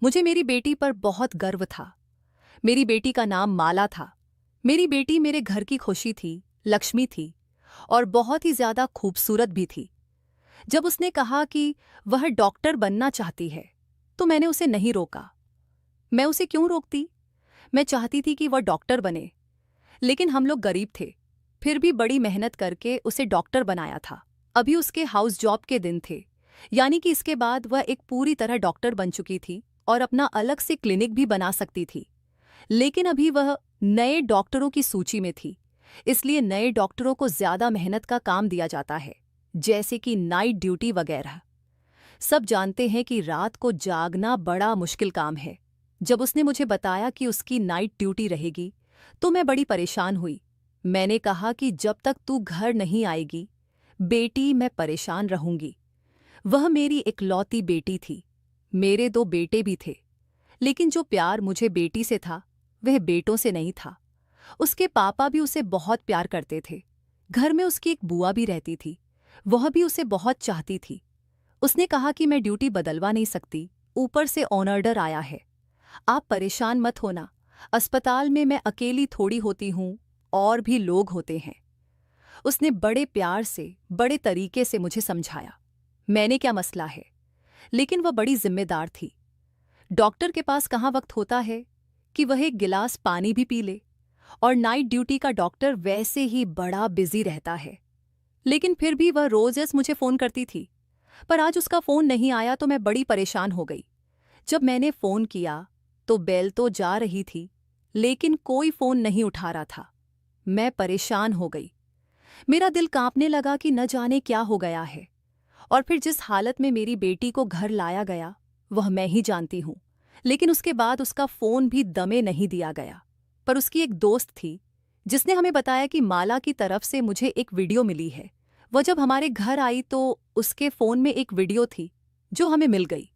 मुझे मेरी बेटी पर बहुत गर्व था। मेरी बेटी का नाम माला था। मेरी बेटी मेरे घर की खुशी थी, लक्ष्मी थी और बहुत ही ज्यादा खूबसूरत भी थी। जब उसने कहा कि वह डॉक्टर बनना चाहती है, तो मैंने उसे नहीं रोका। मैं उसे क्यों रोकती? मैं चाहती थी कि वह डॉक्टर बने, लेकिन हम लोग गरीब थे। फिर भी बड़ी मेहनत करके उसे डॉक्टर बनाया था। अभी उसके हाउस जॉब के दिन थे, यानी कि इसके बाद वह एक पूरी तरह डॉक्टर बन चुकी थी और अपना अलग से क्लिनिक भी बना सकती थी। लेकिन अभी वह नए डॉक्टरों की सूची में थी, इसलिए नए डॉक्टरों को ज्यादा मेहनत का काम दिया जाता है, जैसे कि नाइट ड्यूटी वगैरह। सब जानते हैं कि रात को जागना बड़ा मुश्किल काम है। जब उसने मुझे बताया कि उसकी नाइट ड्यूटी रहेगी, तो मैं बड़ी परेशान हुई। मैंने कहा कि जब तक तू घर नहीं आएगी, बेटी, मैं परेशान रहूंगी। वह मेरी इकलौती बेटी थी। मेरे दो बेटे भी थे, लेकिन जो प्यार मुझे बेटी से था, वह बेटों से नहीं था। उसके पापा भी उसे बहुत प्यार करते थे। घर में उसकी एक बुआ भी रहती थी, वह भी उसे बहुत चाहती थी। उसने कहा कि मैं ड्यूटी बदलवा नहीं सकती, ऊपर से ऑर्डर आया है। आप परेशान मत होना, अस्पताल में मैं अकेली थोड़ी होती हूँ, और भी लोग होते हैं। उसने बड़े प्यार से, बड़े तरीके से मुझे समझाया। मैंने क्या मसला है, लेकिन वह बड़ी जिम्मेदार थी। डॉक्टर के पास कहाँ वक्त होता है कि वह एक गिलास पानी भी पी ले, और नाइट ड्यूटी का डॉक्टर वैसे ही बड़ा बिजी रहता है। लेकिन फिर भी वह रोज मुझे फोन करती थी। पर आज उसका फोन नहीं आया तो मैं बड़ी परेशान हो गई। जब मैंने फोन किया तो बेल तो जा रही थी, लेकिन कोई फोन नहीं उठा रहा था। मैं परेशान हो गई। मेरा दिल कांपने लगा कि न जाने क्या हो गया है। और फिर जिस हालत में मेरी बेटी को घर लाया गया, वह मैं ही जानती हूँ। लेकिन उसके बाद उसका फोन भी दमे नहीं दिया गया। पर उसकी एक दोस्त थी, जिसने हमें बताया कि माला की तरफ से मुझे एक वीडियो मिली है। वह जब हमारे घर आई तो उसके फोन में एक वीडियो थी, जो हमें मिल गई।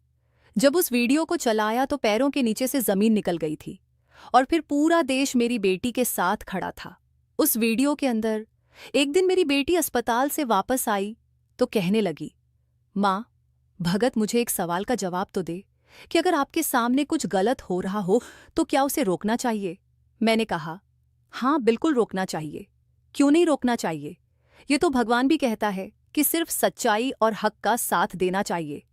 जब उस वीडियो को चलाया तो पैरों के नीचे से जमीन निकल गई थी, और फिर पूरा देश मेरी बेटी के साथ खड़ा था। उस वीडियो के अंदर एक दिन मेरी बेटी अस्पताल से वापस आई तो कहने लगी, माँ, भगत मुझे एक सवाल का जवाब तो दे कि अगर आपके सामने कुछ गलत हो रहा हो तो क्या उसे रोकना चाहिए? मैंने कहा, हाँ बिल्कुल रोकना चाहिए। क्यों नहीं रोकना चाहिए? ये तो भगवान भी कहता है कि सिर्फ सच्चाई और हक का साथ देना चाहिए।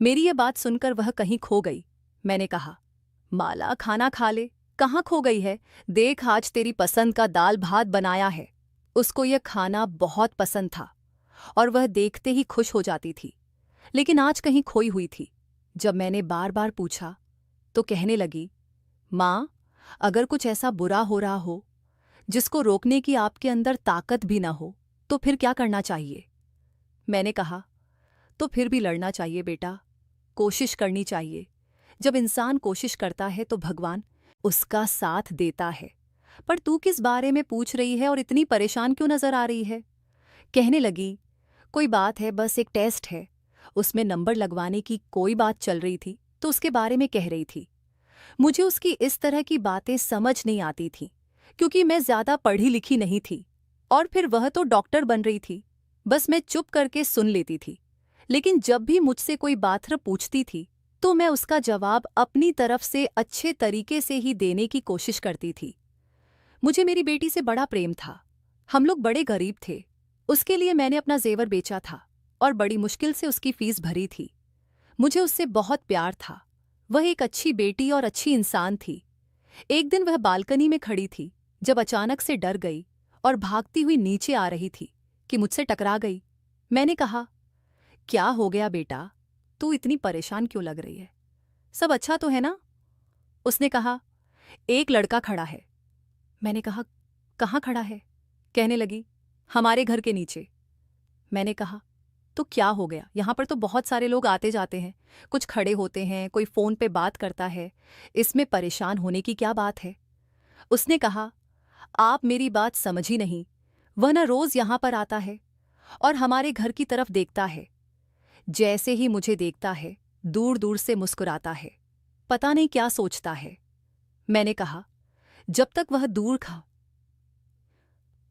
मेरी ये बात सुनकर वह कहीं खो गई। मैंने कहा, माला खाना खा ले। कहाँ खो गई है? देख, आज तेरी पसंद का दाल भात बनाया है। उसको यह खाना बहुत पसंद था और वह देखते ही खुश हो जाती थी, लेकिन आज कहीं खोई हुई थी। जब मैंने बार बार पूछा तो कहने लगी, माँ, अगर कुछ ऐसा बुरा हो रहा हो जिसको रोकने की आपके अंदर ताकत भी ना हो, तो फिर क्या करना चाहिए? मैंने कहा, तो फिर भी लड़ना चाहिए बेटा, कोशिश करनी चाहिए। जब इंसान कोशिश करता है तो भगवान उसका साथ देता है। पर तू किस बारे में पूछ रही है और इतनी परेशान क्यों नजर आ रही है? कहने लगी, कोई बात है, बस एक टेस्ट है। उसमें नंबर लगवाने की कोई बात चल रही थी तो उसके बारे में कह रही थी। मुझे उसकी इस तरह की बातें समझ नहीं आती थीं, क्योंकि मैं ज्यादा पढ़ी लिखी नहीं थी, और फिर वह तो डॉक्टर बन रही थी। बस मैं चुप करके सुन लेती थी। लेकिन जब भी मुझसे कोई बात पूछती थी तो मैं उसका जवाब अपनी तरफ से अच्छे तरीके से ही देने की कोशिश करती थी। मुझे मेरी बेटी से बड़ा प्रेम था। हम लोग बड़े गरीब थे। उसके लिए मैंने अपना जेवर बेचा था और बड़ी मुश्किल से उसकी फीस भरी थी। मुझे उससे बहुत प्यार था। वह एक अच्छी बेटी और अच्छी इंसान थी। एक दिन वह बालकनी में खड़ी थी जब अचानक से डर गई और भागती हुई नीचे आ रही थी कि मुझसे टकरा गई। मैंने कहा, क्या हो गया बेटा? तू इतनी परेशान क्यों लग रही है? सब अच्छा तो है ना? उसने कहा, एक लड़का खड़ा है। मैंने कहा, कहाँ खड़ा है? कहने लगी, हमारे घर के नीचे। मैंने कहा, तो क्या हो गया? यहाँ पर तो बहुत सारे लोग आते जाते हैं, कुछ खड़े होते हैं, कोई फोन पे बात करता है, इसमें परेशान होने की क्या बात है? उसने कहा, आप मेरी बात समझी नहीं। वह न रोज यहाँ पर आता है और हमारे घर की तरफ देखता है। जैसे ही मुझे देखता है, दूर दूर से मुस्कुराता है। पता नहीं क्या सोचता है। मैंने कहा, जब तक वह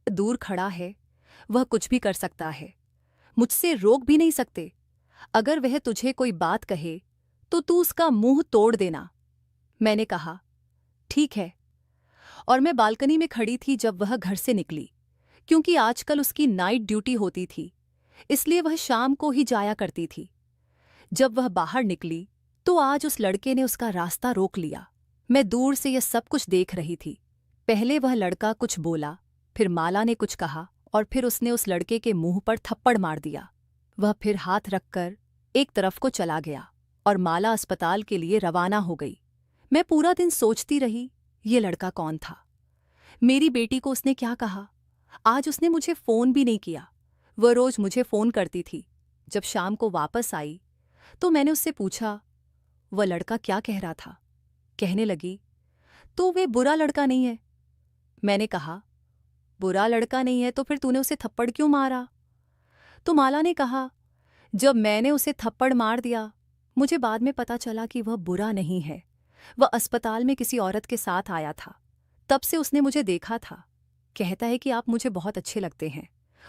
दूर खड़ा है, वह कुछ भी कर सकता है। मुझसे रोक भी नहीं सकते। अगर वह तुझे कोई बात कहे तो तू उसका मुंह तोड़ देना। मैंने कहा, ठीक है। और मैं बालकनी में खड़ी थी जब वह घर से निकली। क्योंकि आजकल उसकी नाइट ड्यूटी होती थी, इसलिए वह शाम को ही जाया करती थी। जब वह बाहर निकली तो आज उस लड़के ने उसका रास्ता रोक लिया। मैं दूर से यह सब कुछ देख रही थी। पहले वह लड़का कुछ बोला, फिर माला ने कुछ कहा और फिर उसने उस लड़के के मुंह पर थप्पड़ मार दिया। वह फिर हाथ रखकर एक तरफ को चला गया और माला अस्पताल के लिए रवाना हो गई। मैं पूरा दिन सोचती रही, ये लड़का कौन था? मेरी बेटी को उसने क्या कहा? आज उसने मुझे फ़ोन भी नहीं किया। वह रोज़ मुझे फ़ोन करती थी। जब शाम को वापस आई तो मैंने उससे पूछा, वह लड़का क्या कह रहा था? कहने लगी, तो वे बुरा लड़का नहीं है। मैंने कहा, बुरा लड़का नहीं है तो फिर तूने उसे थप्पड़ क्यों मारा? तो माला ने कहा, जब मैंने उसे थप्पड़ मार दिया, मुझे बाद में पता चला कि वह बुरा नहीं है। वह अस्पताल में किसी औरत के साथ आया था। तब से उसने मुझे देखा था। कहता है कि आप मुझे बहुत अच्छे लगते हैं।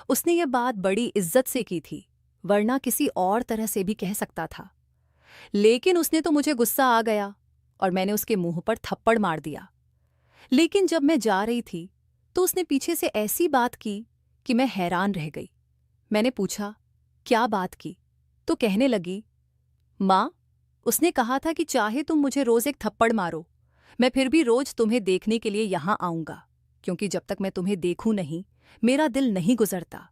उसने यह बात बड़ी इज्जत से की थी, वरना किसी और तरह से भी कह सकता था। लेकिन उसने तो मुझे गुस्सा आ गया और मैंने उसके मुंह पर थप्पड़ मार दिया। लेकिन जब मैं जा रही थी तो उसने पीछे से ऐसी बात की कि मैं हैरान रह गई। मैंने पूछा, क्या बात की? तो कहने लगी, माँ, उसने कहा था कि चाहे तुम मुझे रोज एक थप्पड़ मारो, मैं फिर भी रोज तुम्हें देखने के लिए यहां आऊंगा, क्योंकि जब तक मैं तुम्हें देखूं नहीं, मेरा दिल नहीं गुजरता।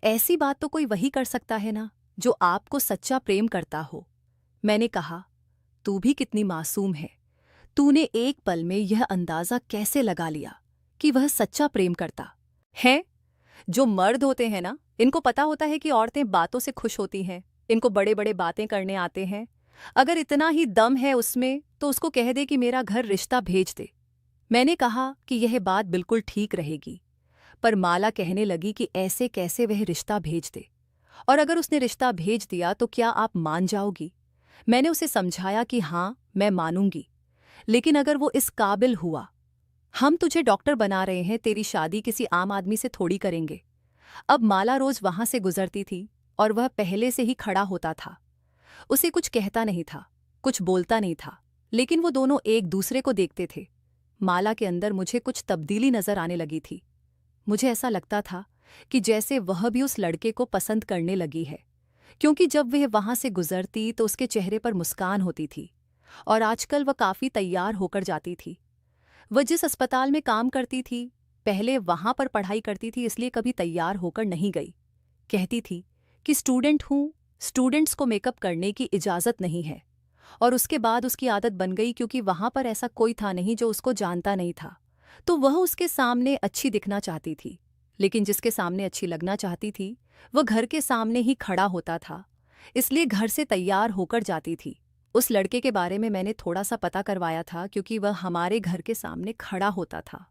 ऐसी बात तो कोई वही कर सकता है ना, जो आपको सच्चा प्रेम करता हो। मैंने कहा, तू भी कितनी मासूम है। तूने एक पल में यह अंदाजा कैसे लगा लिया कि वह सच्चा प्रेम करता है? जो मर्द होते हैं ना, इनको पता होता है कि औरतें बातों से खुश होती हैं। इनको बड़े बड़े बातें करने आते हैं। अगर इतना ही दम है उसमें तो उसको कह दे कि मेरा घर रिश्ता भेज दे। मैंने कहा कि यह बात बिल्कुल ठीक रहेगी, पर माला कहने लगी कि ऐसे कैसे वह रिश्ता भेज दे, और अगर उसने रिश्ता भेज दिया तो क्या आप मान जाओगी? मैंने उसे समझाया कि हाँ, मैं मानूंगी, लेकिन अगर वो इस काबिल हुआ। हम तुझे डॉक्टर बना रहे हैं, तेरी शादी किसी आम आदमी से थोड़ी करेंगे। अब माला रोज वहां से गुजरती थी और वह पहले से ही खड़ा होता था। उसे कुछ कहता नहीं था, कुछ बोलता नहीं था, लेकिन वो दोनों एक दूसरे को देखते थे। माला के अंदर मुझे कुछ तब्दीली नजर आने लगी थी। मुझे ऐसा लगता था कि जैसे वह भी उस लड़के को पसंद करने लगी है, क्योंकि जब वह वहां से गुजरती तो उसके चेहरे पर मुस्कान होती थी और आजकल वह काफी तैयार होकर जाती थी। वह जिस अस्पताल में काम करती थी, पहले वहां पर पढ़ाई करती थी, इसलिए कभी तैयार होकर नहीं गई। कहती थी कि स्टूडेंट हूं, स्टूडेंट्स को मेकअप करने की इजाज़त नहीं है। और उसके बाद उसकी आदत बन गई, क्योंकि वहां पर ऐसा कोई था नहीं जो उसको जानता नहीं था, तो वह उसके सामने अच्छी दिखना चाहती थी। लेकिन जिसके सामने अच्छी लगना चाहती थी वह घर के सामने ही खड़ा होता था, इसलिए घर से तैयार होकर जाती थी। उस लड़के के बारे में मैंने थोड़ा सा पता करवाया था, क्योंकि वह हमारे घर के सामने खड़ा होता था,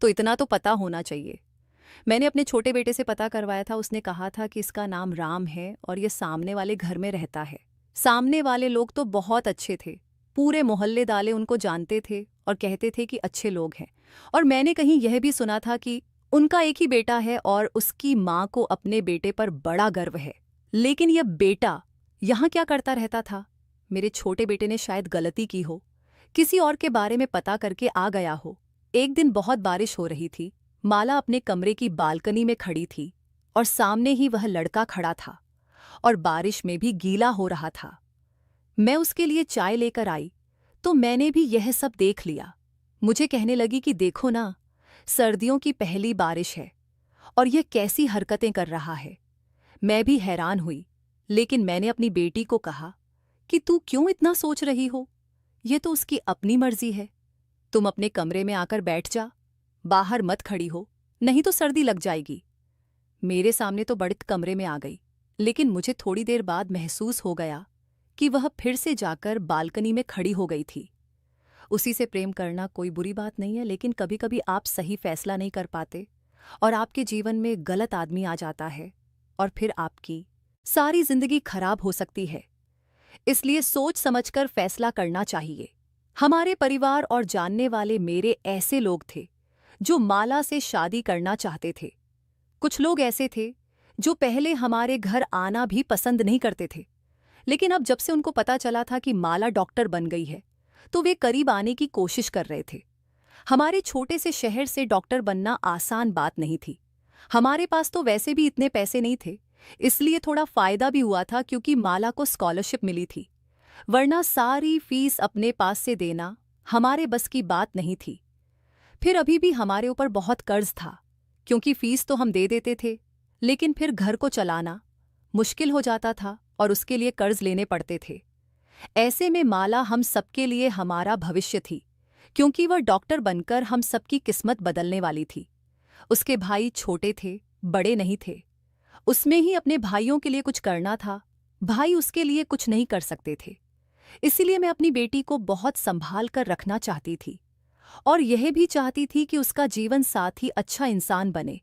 तो इतना तो पता होना चाहिए। मैंने अपने छोटे बेटे से पता करवाया था। उसने कहा था कि इसका नाम राम है और ये सामने वाले घर में रहता है। सामने वाले लोग तो बहुत अच्छे थे, पूरे मोहल्ले दाले उनको जानते थे और कहते थे कि अच्छे लोग हैं। और मैंने कहीं यह भी सुना था कि उनका एक ही बेटा है और उसकी माँ को अपने बेटे पर बड़ा गर्व है। लेकिन यह बेटा यहाँ क्या करता रहता था? मेरे छोटे बेटे ने शायद गलती की हो, किसी और के बारे में पता करके आ गया हो। एक दिन बहुत बारिश हो रही थी। माला अपने कमरे की बालकनी में खड़ी थी और सामने ही वह लड़का खड़ा था और बारिश में भी गीला हो रहा था। मैं उसके लिए चाय लेकर आई तो मैंने भी यह सब देख लिया। मुझे कहने लगी कि देखो ना, सर्दियों की पहली बारिश है और यह कैसी हरकतें कर रहा है। मैं भी हैरान हुई, लेकिन मैंने अपनी बेटी को कहा कि तू क्यों इतना सोच रही हो? यह तो उसकी अपनी मर्जी है। तुम अपने कमरे में आकर बैठ जा, बाहर मत खड़ी हो, नहीं तो सर्दी लग जाएगी। मेरे सामने तो बढ़त कमरे में आ गई, लेकिन मुझे थोड़ी देर बाद महसूस हो गया कि वह फिर से जाकर बालकनी में खड़ी हो गई थी। उसी से प्रेम करना कोई बुरी बात नहीं है, लेकिन कभी कभी आप सही फैसला नहीं कर पाते और आपके जीवन में गलत आदमी आ जाता है और फिर आपकी सारी जिंदगी खराब हो सकती है। इसलिए सोच समझकर फैसला करना चाहिए। हमारे परिवार और जानने वाले मेरे ऐसे लोग थे जो माला से शादी करना चाहते थे। कुछ लोग ऐसे थे जो पहले हमारे घर आना भी पसंद नहीं करते थे, लेकिन अब जब से उनको पता चला था कि माला डॉक्टर बन गई है, तो वे करीब आने की कोशिश कर रहे थे। हमारे छोटे से शहर से डॉक्टर बनना आसान बात नहीं थी। हमारे पास तो वैसे भी इतने पैसे नहीं थे, इसलिए थोड़ा फायदा भी हुआ था क्योंकि माला को स्कॉलरशिप मिली थी, वरना सारी फीस अपने पास से देना हमारे बस की बात नहीं थी। फिर अभी भी हमारे ऊपर बहुत कर्ज था, क्योंकि फीस तो हम दे देते थे, लेकिन फिर घर को चलाना मुश्किल हो जाता था और उसके लिए कर्ज लेने पड़ते थे। ऐसे में माला हम सबके लिए हमारा भविष्य थी, क्योंकि वह डॉक्टर बनकर हम सबकी किस्मत बदलने वाली थी। उसके भाई छोटे थे, बड़े नहीं थे। उसमें ही अपने भाइयों के लिए कुछ करना था, भाई उसके लिए कुछ नहीं कर सकते थे। इसीलिए मैं अपनी बेटी को बहुत संभाल कर रखना चाहती थी, और यह भी चाहती थी कि उसका जीवन साथी अच्छा इंसान बने,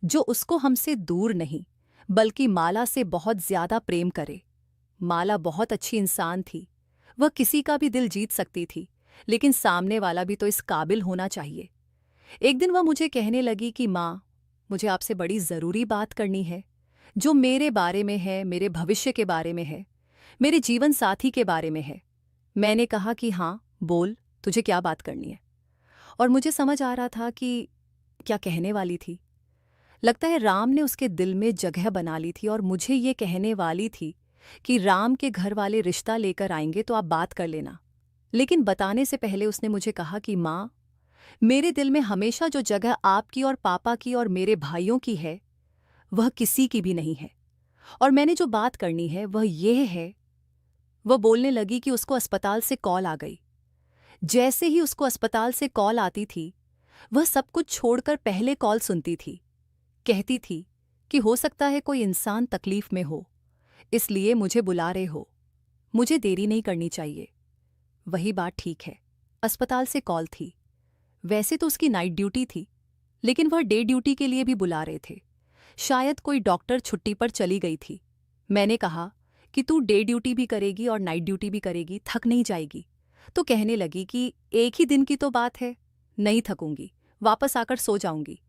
जो उसको हमसे दूर नहीं बल्कि माला से बहुत ज्यादा प्रेम करे। माला बहुत अच्छी इंसान थी, वह किसी का भी दिल जीत सकती थी, लेकिन सामने वाला भी तो इस काबिल होना चाहिए। एक दिन वह मुझे कहने लगी कि माँ, मुझे आपसे बड़ी ज़रूरी बात करनी है, जो मेरे बारे में है, मेरे भविष्य के बारे में है, मेरे जीवन साथी के बारे में है। मैंने कहा कि हाँ, बोल, तुझे क्या बात करनी है। और मुझे समझ आ रहा था कि क्या कहने वाली थी। लगता है राम ने उसके दिल में जगह बना ली थी और मुझे ये कहने वाली थी कि राम के घर वाले रिश्ता लेकर आएंगे तो आप बात कर लेना। लेकिन बताने से पहले उसने मुझे कहा कि माँ, मेरे दिल में हमेशा जो जगह आपकी और पापा की और मेरे भाइयों की है, वह किसी की भी नहीं है। और मैंने जो बात करनी है वह यह है। वह बोलने लगी कि उसको अस्पताल से कॉल आ गई। जैसे ही उसको अस्पताल से कॉल आती थी, वह सब कुछ छोड़कर पहले कॉल सुनती थी। कहती थी कि हो सकता है कोई इंसान तकलीफ में हो, इसलिए मुझे बुला रहे हो, मुझे देरी नहीं करनी चाहिए। वही बात ठीक है, अस्पताल से कॉल थी। वैसे तो उसकी नाइट ड्यूटी थी, लेकिन वह डे ड्यूटी के लिए भी बुला रहे थे। शायद कोई डॉक्टर छुट्टी पर चली गई थी। मैंने कहा कि तू डे ड्यूटी भी करेगी और नाइट ड्यूटी भी करेगी, थक नहीं जाएगी? तो कहने लगी कि एक ही दिन की तो बात है, नहीं थकूंगी, वापस आकर सो जाऊंगी।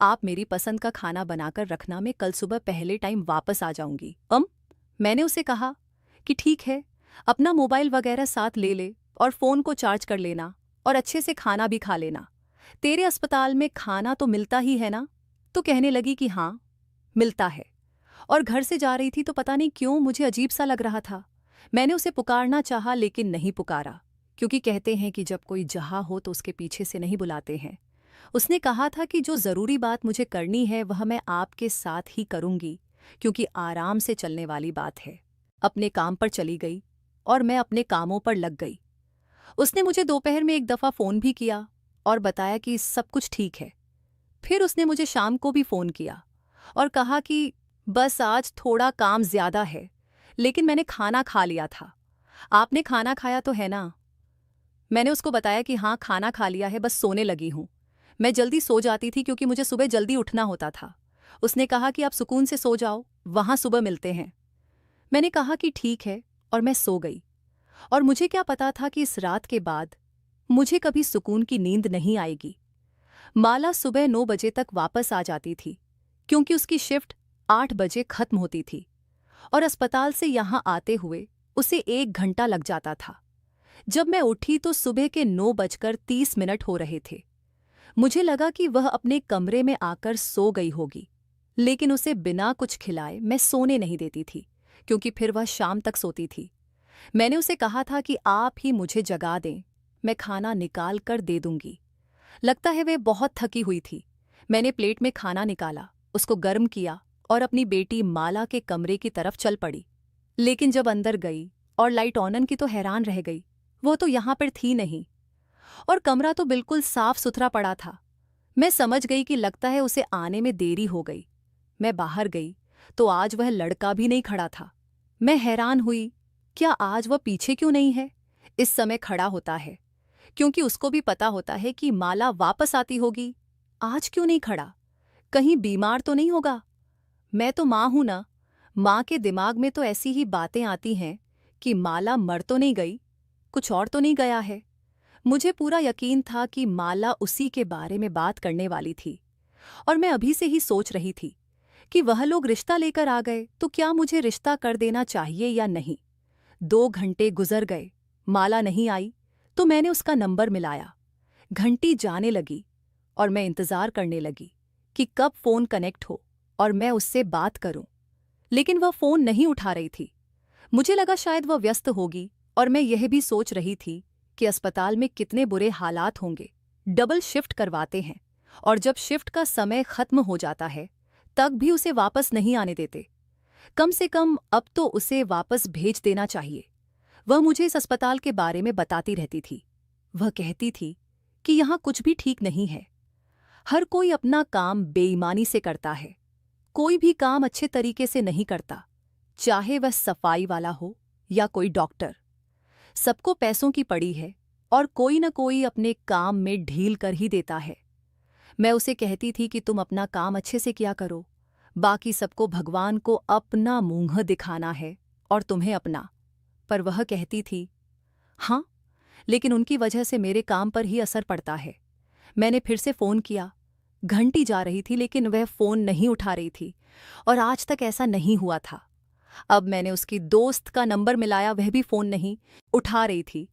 आप मेरी पसंद का खाना बनाकर रखना, मैं कल सुबह पहले टाइम वापस आ जाऊंगी। मैंने उसे कहा कि ठीक है, अपना मोबाइल वगैरह साथ ले ले और फ़ोन को चार्ज कर लेना और अच्छे से खाना भी खा लेना। तेरे अस्पताल में खाना तो मिलता ही है ना? तो कहने लगी कि हाँ, मिलता है। और घर से जा रही थी तो पता नहीं क्यों मुझे अजीब सा लग रहा था। मैंने उसे पुकारना चाहा लेकिन नहीं पुकारा, क्योंकि कहते हैं कि जब कोई जहाँ हो तो उसके पीछे से नहीं बुलाते हैं। उसने कहा था कि जो ज़रूरी बात मुझे करनी है वह मैं आपके साथ ही करूँगी, क्योंकि आराम से चलने वाली बात है। अपने काम पर चली गई और मैं अपने कामों पर लग गई। उसने मुझे दोपहर में एक दफ़ा फ़ोन भी किया और बताया कि सब कुछ ठीक है। फिर उसने मुझे शाम को भी फ़ोन किया और कहा कि बस आज थोड़ा काम ज़्यादा है, लेकिन मैंने खाना खा लिया था। आपने खाना खाया तो है ना? मैंने उसको बताया कि हाँ, खाना खा लिया है, बस सोने लगी हूँ। मैं जल्दी सो जाती थी क्योंकि मुझे सुबह जल्दी उठना होता था। उसने कहा कि आप सुकून से सो जाओ, वहाँ सुबह मिलते हैं। मैंने कहा कि ठीक है और मैं सो गई। और मुझे क्या पता था कि इस रात के बाद मुझे कभी सुकून की नींद नहीं आएगी। माला सुबह 9 बजे तक वापस आ जाती थी, क्योंकि उसकी शिफ्ट 8 बजे खत्म होती थी, और अस्पताल से यहाँ आते हुए उसे 1 घंटा लग जाता था। जब मैं उठी तो सुबह के 9:30 हो रहे थे। मुझे लगा कि वह अपने कमरे में आकर सो गई होगी, लेकिन उसे बिना कुछ खिलाए मैं सोने नहीं देती थी, क्योंकि फिर वह शाम तक सोती थी। मैंने उसे कहा था कि आप ही मुझे जगा दें, मैं खाना निकाल कर दे दूंगी। लगता है वह बहुत थकी हुई थी। मैंने प्लेट में खाना निकाला, उसको गर्म किया और अपनी बेटी माला के कमरे की तरफ चल पड़ी। लेकिन जब अंदर गई और लाइट ऑन की तो हैरान रह गई, वो तो यहाँ पर थी नहीं, और कमरा तो बिल्कुल साफ सुथरा पड़ा था। मैं समझ गई कि लगता है उसे आने में देरी हो गई। मैं बाहर गई तो आज वह लड़का भी नहीं खड़ा था। मैं हैरान हुई, क्या आज वह पीछे क्यों नहीं है? इस समय खड़ा होता है, क्योंकि उसको भी पता होता है कि माला वापस आती होगी। आज क्यों नहीं खड़ा? कहीं बीमार तो नहीं होगा? मैं तो माँ हूं ना, माँ के दिमाग में तो ऐसी ही बातें आती हैं कि माला मर तो नहीं गई, कुछ और तो नहीं गया है। मुझे पूरा यकीन था कि माला उसी के बारे में बात करने वाली थी, और मैं अभी से ही सोच रही थी कि वह लोग रिश्ता लेकर आ गए तो क्या मुझे रिश्ता कर देना चाहिए या नहीं। 2 घंटे गुजर गए, माला नहीं आई, तो मैंने उसका नंबर मिलाया। घंटी जाने लगी और मैं इंतजार करने लगी कि कब फोन कनेक्ट हो और मैं उससे बात करूं। लेकिन वह फोन नहीं उठा रही थी। मुझे लगा शायद वह व्यस्त होगी, और मैं यह भी सोच रही थी कि अस्पताल में कितने बुरे हालात होंगे। डबल शिफ्ट करवाते हैं, और जब शिफ्ट का समय खत्म हो जाता है तब भी उसे वापस नहीं आने देते। कम से कम अब तो उसे वापस भेज देना चाहिए। वह मुझे इस अस्पताल के बारे में बताती रहती थी। वह कहती थी कि यहाँ कुछ भी ठीक नहीं है। हर कोई अपना काम बेईमानी से करता है। कोई भी काम अच्छे तरीके से नहीं करता, चाहे वह सफाई वाला हो या कोई डॉक्टर। सबको पैसों की पड़ी है और कोई न कोई अपने काम में ढील कर ही देता है। मैं उसे कहती थी कि तुम अपना काम अच्छे से किया करो, बाकी सबको भगवान को अपना मुंह दिखाना है और तुम्हें अपना। पर वह कहती थी, हाँ, लेकिन उनकी वजह से मेरे काम पर ही असर पड़ता है। मैंने फिर से फ़ोन किया। घंटी जा रही थी लेकिन वह फ़ोन नहीं उठा रही थी, और आज तक ऐसा नहीं हुआ था। अब मैंने उसकी दोस्त का नंबर मिलाया, वह भी फ़ोन नहीं उठा रही थी।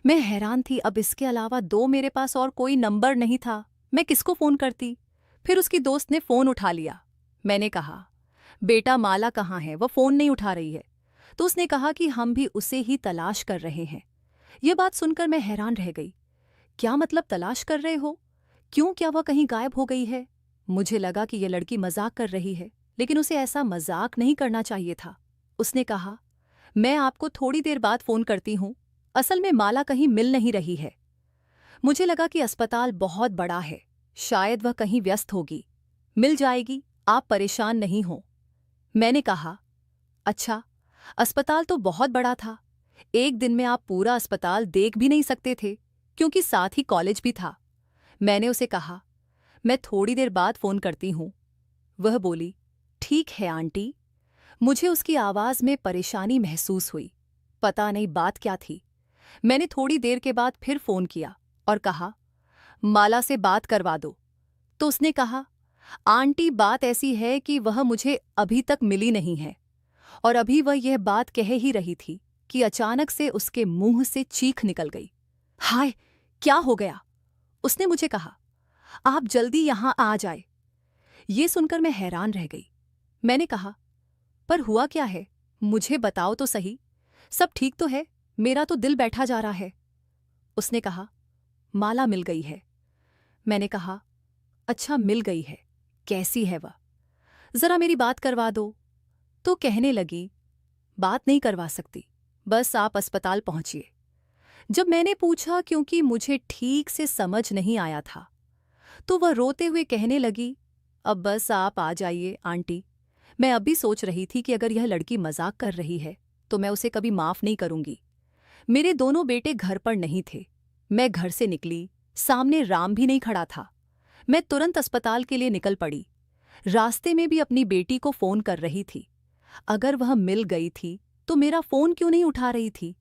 मैं हैरान थी, अब इसके अलावा मेरे पास और कोई नंबर नहीं था। मैं किसको फ़ोन करती? फिर उसकी दोस्त ने फ़ोन उठा लिया। मैंने कहा, बेटा माला कहाँ है? वह फ़ोन नहीं उठा रही है। तो उसने कहा कि हम भी उसे ही तलाश कर रहे हैं। यह बात सुनकर मैं हैरान रह गई। क्या मतलब तलाश कर रहे हो? क्यों, क्या वह कहीं गायब हो गई है? मुझे लगा कि यह लड़की मजाक कर रही है, लेकिन उसे ऐसा मजाक नहीं करना चाहिए था। उसने कहा, मैं आपको थोड़ी देर बाद फ़ोन करती हूँ। असल में माला कहीं मिल नहीं रही है। मुझे लगा कि अस्पताल बहुत बड़ा है, शायद वह कहीं व्यस्त होगी। मिल जाएगी, आप परेशान नहीं हो। मैंने कहा, अच्छा, अस्पताल तो बहुत बड़ा था। एक दिन में आप पूरा अस्पताल देख भी नहीं सकते थे, क्योंकि साथ ही कॉलेज भी था। मैंने उसे कहा, मैं थोड़ी देर बाद फ़ोन करती हूँ। वह बोली, ठीक है आंटी। मुझे उसकी आवाज़ में परेशानी महसूस हुई। पता नहीं बात क्या थी। मैंने थोड़ी देर के बाद फिर फ़ोन किया और कहा, माला से बात करवा दो। तो उसने कहा, आंटी बात ऐसी है कि वह मुझे अभी तक मिली नहीं है। और अभी वह यह बात कह ही रही थी कि अचानक से उसके मुंह से चीख निकल गई। हाय, क्या हो गया? उसने मुझे कहा, आप जल्दी यहाँ आ जाए। ये सुनकर मैं हैरान रह गई। मैंने कहा, पर हुआ क्या है? मुझे बताओ तो सही। सब ठीक तो है? मेरा तो दिल बैठा जा रहा है। उसने कहा, माला मिल गई है। मैंने कहा, अच्छा, मिल गई है? कैसी है वह? जरा मेरी बात करवा दो। तो कहने लगी, बात नहीं करवा सकती, बस आप अस्पताल पहुंचिए। जब मैंने पूछा, क्योंकि मुझे ठीक से समझ नहीं आया था, तो वह रोते हुए कहने लगी, अब बस आप आ जाइए आंटी। मैं अभी सोच रही थी कि अगर यह लड़की मजाक कर रही है तो मैं उसे कभी माफ नहीं करूंगी। मेरे दोनों बेटे घर पर नहीं थे। मैं घर से निकली, सामने राम भी नहीं खड़ा था। मैं तुरंत अस्पताल के लिए निकल पड़ी। रास्ते में भी अपनी बेटी को फ़ोन कर रही थी। अगर वह मिल गई थी तो मेरा फ़ोन क्यों नहीं उठा रही थी?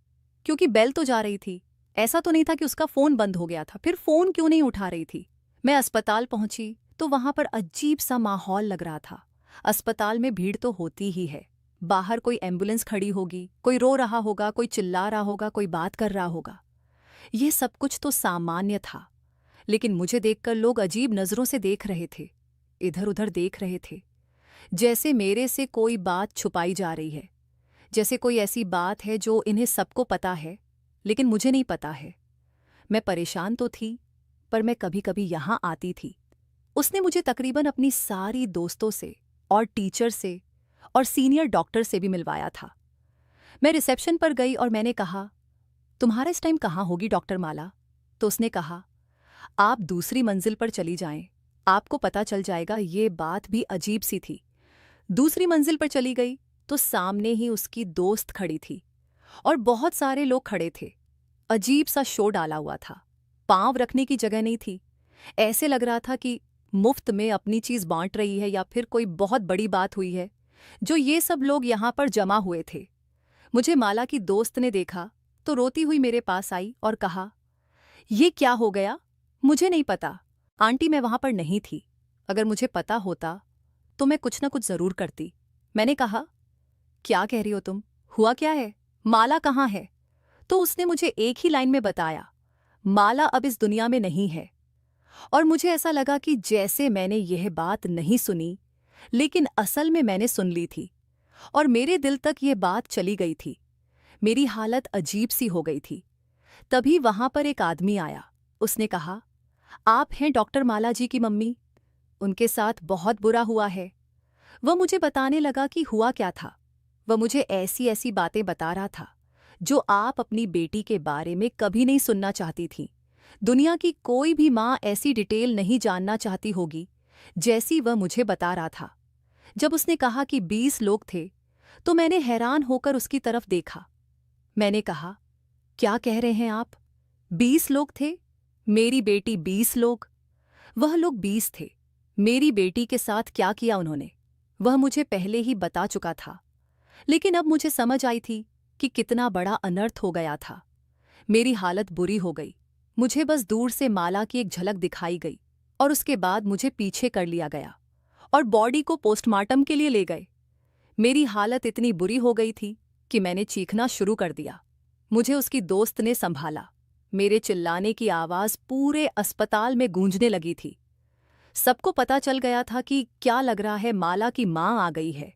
क्योंकि बेल तो जा रही थी। ऐसा तो नहीं था कि उसका फ़ोन बंद हो गया था। फिर फ़ोन क्यों नहीं उठा रही थी? मैं अस्पताल पहुंची तो वहां पर अजीब सा माहौल लग रहा था। अस्पताल में भीड़ तो होती ही है। बाहर कोई एम्बुलेंस खड़ी होगी, कोई रो रहा होगा, कोई चिल्ला रहा होगा, कोई बात कर रहा होगा। ये सब कुछ तो सामान्य था, लेकिन मुझे देखकर लोग अजीब नज़रों से देख रहे थे, इधर उधर देख रहे थे, जैसे मेरे से कोई बात छुपाई जा रही है, जैसे कोई ऐसी बात है जो इन्हें सबको पता है लेकिन मुझे नहीं पता है। मैं परेशान तो थी, पर मैं कभी कभी यहाँ आती थी। उसने मुझे तकरीबन अपनी सारी दोस्तों से और टीचर से और सीनियर डॉक्टर से भी मिलवाया था। मैं रिसेप्शन पर गई और मैंने कहा, तुम्हारा इस टाइम कहाँ होगी डॉक्टर माला? तो उसने कहा, आप दूसरी मंजिल पर चली जाएं, आपको पता चल जाएगा। ये बात भी अजीब सी थी। दूसरी मंजिल पर चली गई तो सामने ही उसकी दोस्त खड़ी थी और बहुत सारे लोग खड़े थे। अजीब सा शो डाला हुआ था, पांव रखने की जगह नहीं थी। ऐसे लग रहा था कि मुफ्त में अपनी चीज बांट रही है या फिर कोई बहुत बड़ी बात हुई है जो ये सब लोग यहाँ पर जमा हुए थे। मुझे माला की दोस्त ने देखा तो रोती हुई मेरे पास आई और कहा, ये क्या हो गया? मुझे नहीं पता आंटी, मैं वहां पर नहीं थी। अगर मुझे पता होता तो मैं कुछ न कुछ जरूर करती। मैंने कहा, क्या कह रही हो तुम? हुआ क्या है? माला कहाँ है? तो उसने मुझे एक ही लाइन में बताया, माला अब इस दुनिया में नहीं है। और मुझे ऐसा लगा कि जैसे मैंने यह बात नहीं सुनी, लेकिन असल में मैंने सुन ली थी और मेरे दिल तक ये बात चली गई थी। मेरी हालत अजीब सी हो गई थी। तभी वहां पर एक आदमी आया। उसने कहा, आप हैं डॉक्टर माला जी की मम्मी? उनके साथ बहुत बुरा हुआ है। वह मुझे बताने लगा कि हुआ क्या था। वह मुझे ऐसी ऐसी बातें बता रहा था जो आप अपनी बेटी के बारे में कभी नहीं सुनना चाहती थीं। दुनिया की कोई भी माँ ऐसी डिटेल नहीं जानना चाहती होगी जैसी वह मुझे बता रहा था। जब उसने कहा कि 20 लोग थे, तो मैंने हैरान होकर उसकी तरफ देखा। मैंने कहा, क्या कह रहे हैं आप? 20 लोग थे? मेरी बेटी 20 लोग? वह लोग 20 थे। मेरी बेटी के साथ क्या किया उन्होंने, वह मुझे पहले ही बता चुका था। लेकिन अब मुझे समझ आई थी कि कितना बड़ा अनर्थ हो गया था। मेरी हालत बुरी हो गई। मुझे बस दूर से माला की एक झलक दिखाई गई और उसके बाद मुझे पीछे कर लिया गया और बॉडी को पोस्टमार्टम के लिए ले गए। मेरी हालत इतनी बुरी हो गई थी कि मैंने चीखना शुरू कर दिया। मुझे उसकी दोस्त ने संभाला। मेरे चिल्लाने की आवाज़ पूरे अस्पताल में गूंजने लगी थी। सबको पता चल गया था कि क्या लग रहा है, माला की माँ आ गई है।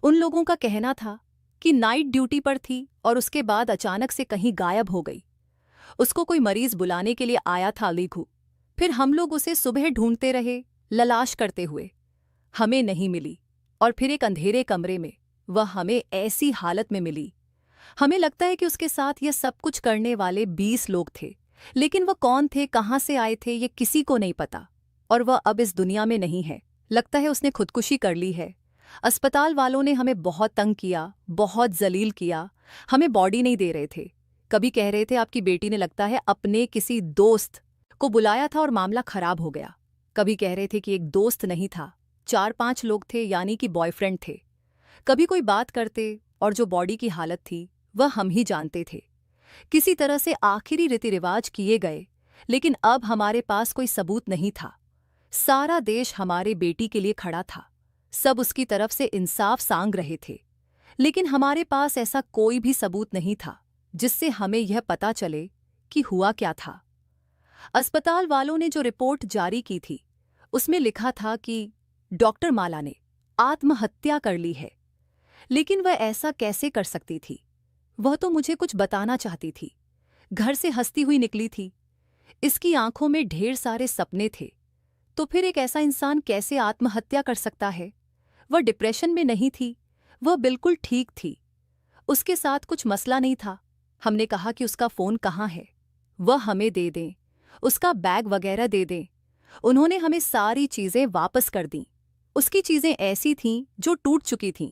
उन लोगों का कहना था कि नाइट ड्यूटी पर थी और उसके बाद अचानक से कहीं गायब हो गई। उसको कोई मरीज बुलाने के लिए आया था अलीघू। फिर हम लोग उसे सुबह ढूंढते रहे, ललाश करते हुए। हमें नहीं मिली और फिर एक अंधेरे कमरे में वह हमें ऐसी हालत में मिली। हमें लगता है कि उसके साथ यह सब कुछ करने वाले 20 लोग थे, लेकिन वह कौन थे, कहाँ से आए थे, ये किसी को नहीं पता। और वह अब इस दुनिया में नहीं है। लगता है उसने खुदकुशी कर ली है। अस्पताल वालों ने हमें बहुत तंग किया, बहुत जलील किया। हमें बॉडी नहीं दे रहे थे। कभी कह रहे थे आपकी बेटी ने लगता है अपने किसी दोस्त को बुलाया था और मामला खराब हो गया। कभी कह रहे थे कि एक दोस्त नहीं था, 4-5 लोग थे, यानी कि बॉयफ्रेंड थे। कभी कोई बात करते और जो बॉडी की हालत थी वह हम ही जानते थे। किसी तरह से आखिरी रीति रिवाज किए गए, लेकिन अब हमारे पास कोई सबूत नहीं था। सारा देश हमारे बेटी के लिए खड़ा था। सब उसकी तरफ से इंसाफ सांग रहे थे, लेकिन हमारे पास ऐसा कोई भी सबूत नहीं था जिससे हमें यह पता चले कि हुआ क्या था। अस्पताल वालों ने जो रिपोर्ट जारी की थी उसमें लिखा था कि डॉक्टर माला ने आत्महत्या कर ली है। लेकिन वह ऐसा कैसे कर सकती थी? वह तो मुझे कुछ बताना चाहती थी। घर से हंसती हुई निकली थी। इसकी आंखों में ढेर सारे सपने थे। तो फिर एक ऐसा इंसान कैसे आत्महत्या कर सकता है? वह डिप्रेशन में नहीं थी, वह बिल्कुल ठीक थी। उसके साथ कुछ मसला नहीं था। हमने कहा कि उसका फ़ोन कहाँ है, वह हमें दे दें, उसका बैग वगैरह दे दें। उन्होंने हमें सारी चीज़ें वापस कर दीं। उसकी चीज़ें ऐसी थीं जो टूट चुकी थीं,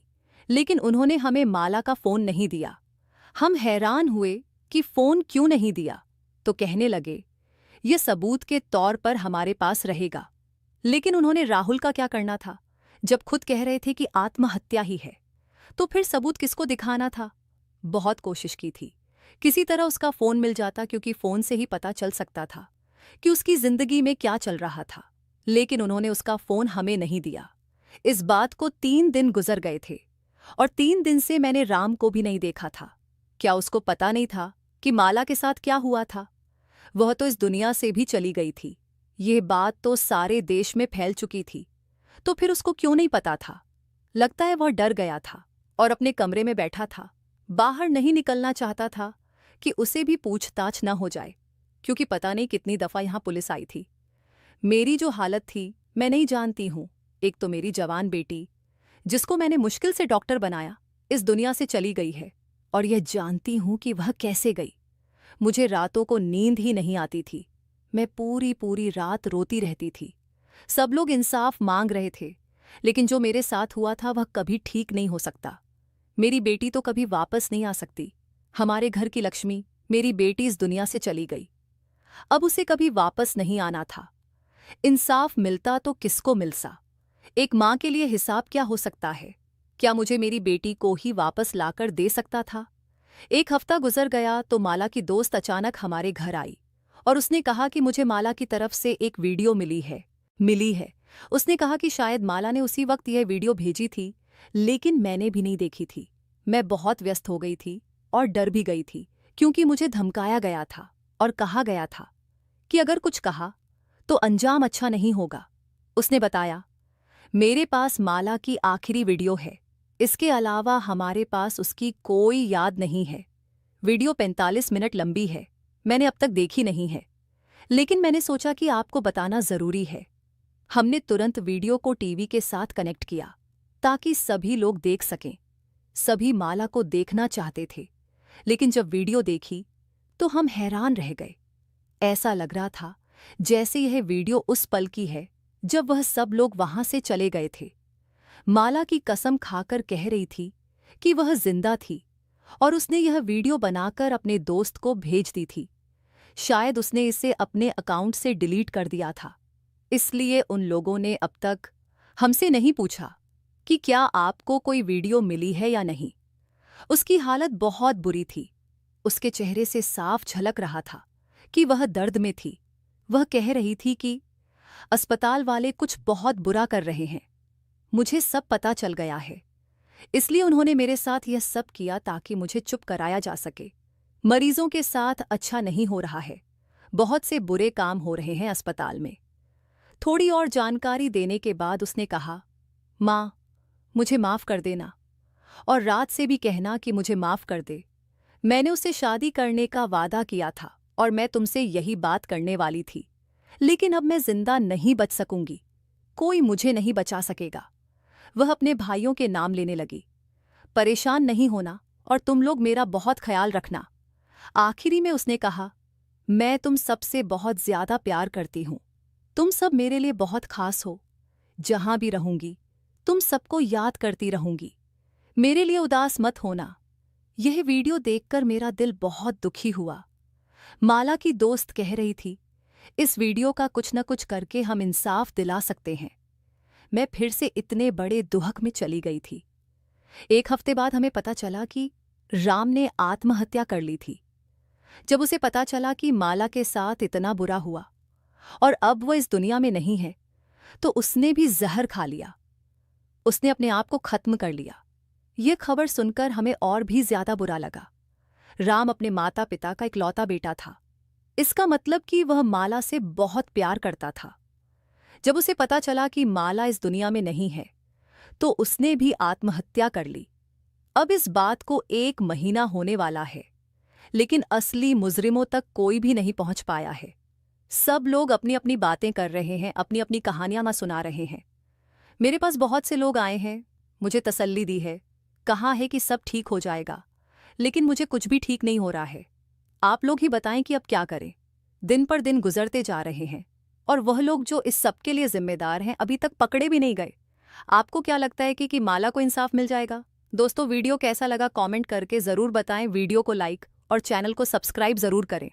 लेकिन उन्होंने हमें माला का फ़ोन नहीं दिया। हम हैरान हुए कि फ़ोन क्यों नहीं दिया, तो कहने लगे ये सबूत के तौर पर हमारे पास रहेगा। लेकिन उन्होंने राहुल का क्या करना था? जब खुद कह रहे थे कि आत्महत्या ही है, तो फिर सबूत किसको दिखाना था? बहुत कोशिश की थी, किसी तरह उसका फ़ोन मिल जाता, क्योंकि फ़ोन से ही पता चल सकता था कि उसकी ज़िंदगी में क्या चल रहा था। लेकिन उन्होंने उसका फ़ोन हमें नहीं दिया। इस बात को 3 दिन गुजर गए थे और 3 दिन से मैंने राम को भी नहीं देखा था। क्या उसको पता नहीं था कि माला के साथ क्या हुआ था? वह तो इस दुनिया से भी चली गई थी। यह बात तो सारे देश में फैल चुकी थी। तो फिर उसको क्यों नहीं पता था? लगता है वह डर गया था और अपने कमरे में बैठा था। बाहर नहीं निकलना चाहता था कि उसे भी पूछताछ न हो जाए, क्योंकि पता नहीं कितनी दफ़ा यहाँ पुलिस आई थी। मेरी जो हालत थी मैं नहीं जानती हूँ। एक तो मेरी जवान बेटी, जिसको मैंने मुश्किल से डॉक्टर बनाया, इस दुनिया से चली गई है, और यह जानती हूँ कि वह कैसे गई। मुझे रातों को नींद ही नहीं आती थी। मैं पूरी पूरी रात रोती रहती थी। सब लोग इंसाफ मांग रहे थे, लेकिन जो मेरे साथ हुआ था वह कभी ठीक नहीं हो सकता। मेरी बेटी तो कभी वापस नहीं आ सकती। हमारे घर की लक्ष्मी, मेरी बेटी, इस दुनिया से चली गई। अब उसे कभी वापस नहीं आना था। इंसाफ मिलता तो किसको मिलता? एक माँ के लिए हिसाब क्या हो सकता है? क्या मुझे मेरी बेटी को ही वापस लाकर दे सकता था? 1 हफ्ता गुजर गया तो माला की दोस्त अचानक हमारे घर आई और उसने कहा कि मुझे माला की तरफ से एक वीडियो मिली है। उसने कहा कि शायद माला ने उसी वक्त यह वीडियो भेजी थी, लेकिन मैंने भी नहीं देखी थी। मैं बहुत व्यस्त हो गई थी, और डर भी गई थी, क्योंकि मुझे धमकाया गया था और कहा गया था कि अगर कुछ कहा तो अंजाम अच्छा नहीं होगा। उसने बताया, मेरे पास माला की आखिरी वीडियो है, इसके अलावा हमारे पास उसकी कोई याद नहीं है। वीडियो 45 मिनट लंबी है, मैंने अब तक देखी नहीं है, लेकिन मैंने सोचा कि आपको बताना जरूरी है। हमने तुरंत वीडियो को टीवी के साथ कनेक्ट किया ताकि सभी लोग देख सकें। सभी माला को देखना चाहते थे, लेकिन जब वीडियो देखी तो हम हैरान रह गए। ऐसा लग रहा था जैसे यह वीडियो उस पल की है जब वह सब लोग वहां से चले गए थे। माला की कसम खाकर कह रही थी कि वह जिंदा थी और उसने यह वीडियो बनाकर अपने दोस्त को भेज दी थी। शायद उसने इसे अपने अकाउंट से डिलीट कर दिया था, इसलिए उन लोगों ने अब तक हमसे नहीं पूछा कि क्या आपको कोई वीडियो मिली है या नहीं। उसकी हालत बहुत बुरी थी, उसके चेहरे से साफ झलक रहा था कि वह दर्द में थी। वह कह रही थी कि अस्पताल वाले कुछ बहुत बुरा कर रहे हैं, मुझे सब पता चल गया है, इसलिए उन्होंने मेरे साथ यह सब किया ताकि मुझे चुप कराया जा सके। मरीजों के साथ अच्छा नहीं हो रहा है, बहुत से बुरे काम हो रहे हैं अस्पताल में। थोड़ी और जानकारी देने के बाद उसने कहा, माँ, मुझे माफ़ कर देना और रात से भी कहना कि मुझे माफ़ कर दे। मैंने उससे शादी करने का वादा किया था और मैं तुमसे यही बात करने वाली थी, लेकिन अब मैं जिंदा नहीं बच सकूंगी, कोई मुझे नहीं बचा सकेगा। वह अपने भाइयों के नाम लेने लगी। परेशान नहीं होना और तुम लोग मेरा बहुत ख्याल रखना। आखिरी में उसने कहा, मैं तुम सबसे बहुत ज्यादा प्यार करती हूँ, तुम सब मेरे लिए बहुत खास हो। जहां भी रहूंगी तुम सबको याद करती रहूंगी, मेरे लिए उदास मत होना। यह वीडियो देखकर मेरा दिल बहुत दुखी हुआ। माला की दोस्त कह रही थी, इस वीडियो का कुछ न कुछ करके हम इंसाफ दिला सकते हैं। मैं फिर से इतने बड़े दुहक में चली गई थी। एक हफ्ते बाद हमें पता चला कि राम ने आत्महत्या कर ली थी। जब उसे पता चला कि माला के साथ इतना बुरा हुआ और अब वह इस दुनिया में नहीं है, तो उसने भी जहर खा लिया। उसने अपने आप को खत्म कर लिया। यह खबर सुनकर हमें और भी ज्यादा बुरा लगा। राम अपने माता पिता का इकलौता बेटा था, इसका मतलब कि वह माला से बहुत प्यार करता था। जब उसे पता चला कि माला इस दुनिया में नहीं है, तो उसने भी आत्महत्या कर ली। अब इस बात को 1 महीना होने वाला है, लेकिन असली मुजरिमों तक कोई भी नहीं पहुंच पाया है। सब लोग अपनी अपनी बातें कर रहे हैं, अपनी अपनी कहानियां सुना रहे हैं। मेरे पास बहुत से लोग आए हैं, मुझे तसल्ली दी है, कहा है कि सब ठीक हो जाएगा, लेकिन मुझे कुछ भी ठीक नहीं हो रहा है। आप लोग ही बताएं कि अब क्या करें। दिन पर दिन गुजरते जा रहे हैं और वह लोग जो इस सब के लिए जिम्मेदार हैं अभी तक पकड़े भी नहीं गए। आपको क्या लगता है कि माला को इंसाफ मिल जाएगा? दोस्तों, वीडियो कैसा लगा कमेंट करके ज़रूर बताएं। वीडियो को लाइक और चैनल को सब्सक्राइब ज़रूर करें।